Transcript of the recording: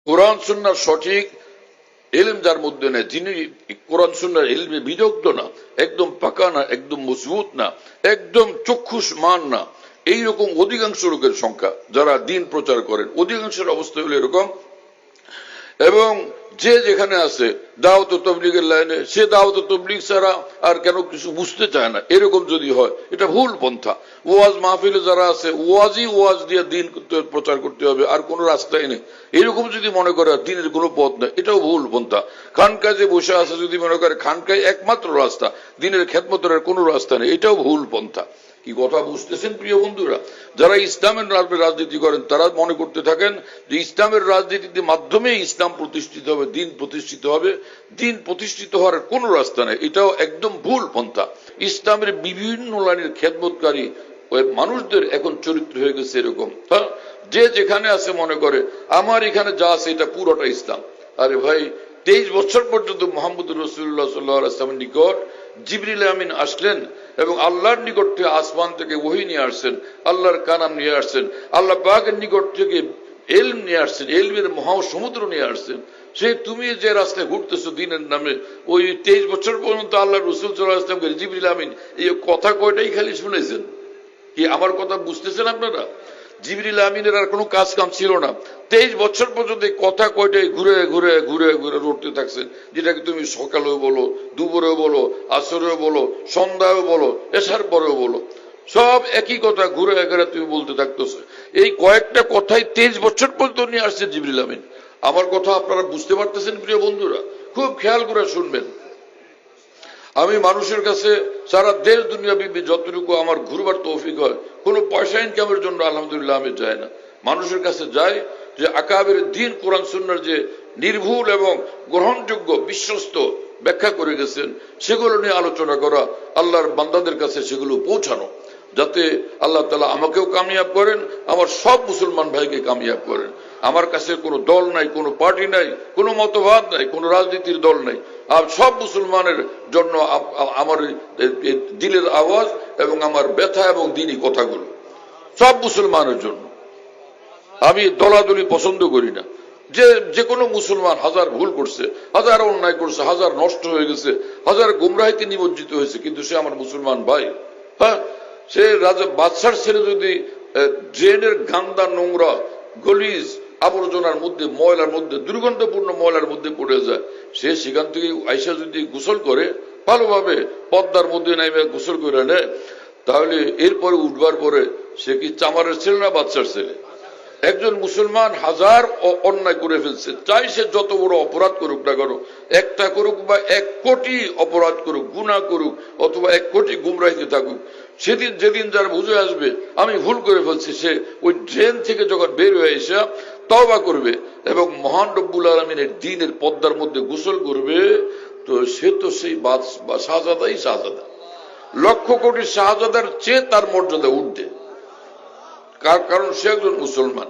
কোরআন সুন্নাহর সঠিক ইলম যার মধ্যে নেই, যিনি কোরআন সুন্নাহর ইলমে বিদগ্ধ না, একদম পাকা না, একদম মজবুত না, একদম চক্ষুষ মান না, এইরকম অধিকাংশ লোকের সংখ্যা যারা দিন প্রচার করেন, অধিকাংশের অবস্থা হলো এরকম। এবং যে যেখানে আছে দাওয়াত তাবলীগের লাইনে, সে দাওয়াত তাবলীগ ছাড়া আর কেন কিছু বুঝতে চায় না, এরকম যদি হয় এটা ভুল পন্থা। ওয়াজ মাহফিলে যারা আছে ওয়াজ দিয়ে দিন প্রচার করতে হবে, আর কোনো রাস্তাই নেই, এরকম যদি মনে করে দিনের কোনো পথ নেই, এটাও ভুল পন্থা। খানকায় যে বসে আছে যদি মনে করে খানকায় একমাত্র রাস্তা, দিনের খেদমতের কোনো রাস্তা নেই, এটাও ভুল পন্থা। কি কথা বুঝতেছেন প্রিয় বন্ধুরা? যারা ইসলামের রাজনীতি করেন তারা মনে করতে থাকেন যে ইসলামের রাজনীতির মাধ্যমে ইসলাম প্রতিষ্ঠিত হবে, দিন প্রতিষ্ঠিত হবে। দিন প্রতিষ্ঠিত হওয়ার কোন রাস্তা নেই, এটাও একদম ভুল পন্থা। ইসলামের বিভিন্ন লাইনের খেদমতকারী ওই মানুষদের এখন চরিত্র হয়ে গেছে এরকম, হ্যাঁ, যে যেখানে আছে মনে করে আমার এখানে যা আছে এটা পুরোটা ইসলাম। আরে ভাই, 23 বছর পর্যন্ত মোহাম্মদ রাসূলুল্লাহ সাল্লাল্লাহু আলাইহি ওয়াসাল্লামের নিকট জিবরিল আমিন আসলেন এবং আল্লাহর নিকট থেকে আসমান থেকে ওহী নিয়ে আসছেন, আল্লাহর কালাম নিয়ে আসছেন, আল্লাহ পাকের নিকট থেকে ইলম নিয়ে আসছেন, ইলমের মহাসমুদ্র নিয়ে আসছেন। সে তুমি যে রাস্তায় ঘুরতেছো দিনের নামে, ওই 23 বছর পর্যন্ত আল্লাহ রাসূল সাল্লাল্লাহু আলাইহি ওয়াসাল্লামকে জিবরিল আমিন এই কথা কয়টাই খালি শুনেছেন। কি আমার কথা বুঝতেছেন আপনারা? জিবরিল আমিনের আর কোনো কাজ কাম ছিল না। 23 বছর পর্যন্ত কথা কয়টাই ঘুরে ঘুরে ঘুরে ঘুরে রটতে থাকছেন, যেটাকে তুমি সকালেও বলো, দুপুরেও বলো, আসরেও বলো, সন্ধ্যায়ও বলো, এশার পরেও বলো, সব একই কথা ঘুরে ঘুরে তুমি বলতে থাকতেছো। এই কয়েকটা কথাই 23 বছর পর্যন্ত নিয়ে আসছে জিবরিল আমিন। আমার কথা আপনারা বুঝতে পারতেছেন প্রিয় বন্ধুরা? খুব খেয়াল করে শুনবেন। আমি মানুষের কাছে সারা দেশ দুনিয়া যতটুকু আমার ঘুরবার তৌফিক হয়, কোনো পয়সা ইনকামের জন্য আলহামদুলিল্লাহ আমি যাই না, মানুষের কাছে যাই যে আকাবের দিন কোরআন সুন্নাহর যে নির্ভুল এবং গ্রহণযোগ্য বিশ্বস্ত ব্যাখ্যা করে গেছেন সেগুলো নিয়ে আলোচনা করা, আল্লাহর বান্দাদের কাছে সেগুলো পৌঁছানো, যাতে আল্লাহ তাআলা আমাকেও কামিয়াব করেন, আমার সব মুসলমান ভাইকে কামিয়াব করেন। আমার কাছে কোনো দল নাই, কোনো পার্টি নাই, কোনো মতবাদ নাই, কোনো রাজনীতির দল নাই। আর সব মুসলমানের জন্য আমার দিলের আওয়াজ এবং আমার ব্যথা এবং দিনী কথাগুলো সব মুসলমানের জন্য। আমি দলাদলি পছন্দ করি না। যে কোনো মুসলমান হাজার ভুল করছে, হাজার অন্যায় করছে, হাজার নষ্ট হয়ে গেছে, হাজার গুমরাহিতে নিমজ্জিত হয়েছে, কিন্তু সে আমার মুসলমান ভাই। হ্যাঁ, সে রাজা বাদশার ছেলে যদি ড্রেনের গান্দা নোংরা গলিজ আবর্জনার মধ্যে, ময়লার মধ্যে, দুর্গন্ধপূর্ণ ময়লার মধ্যে পড়ে যায়, সে সেখান থেকে আইসা যদি গোসল করে ভালোভাবে পদ্মার মধ্যে নাইবে গোসল করে নেয়, তাহলে এরপরে উঠবার পরে সে কি চামারের ছেলে না বাদশার ছেলে? একজন মুসলমান হাজার অন্যায় করে ফেলছে, চাই সে যত বড় অপরাধ করুক না কেন, একটা করুক বা 1 কোটি অপরাধ করুক, গুনাহ করুক, অথবা 1 কোটি গুমরাহিতে থাকুক, সেদিন যেদিন যার বুঝে আসবে আমি ভুল করে ফেলছি, সে ওই ড্রেন থেকে যখন বের হয়ে এসে তওবা করবে এবং মহান রব্বুল আলামিনের দ্বীনের পদ্মার মধ্যে গোসল করবে, তো সে তো সেই শাহজাদাই শাহজাদা, লক্ষ কোটি শাহজাদার চেয়ে তার মর্যাদা উঠবে। কারণ সে একজন মুসলমান।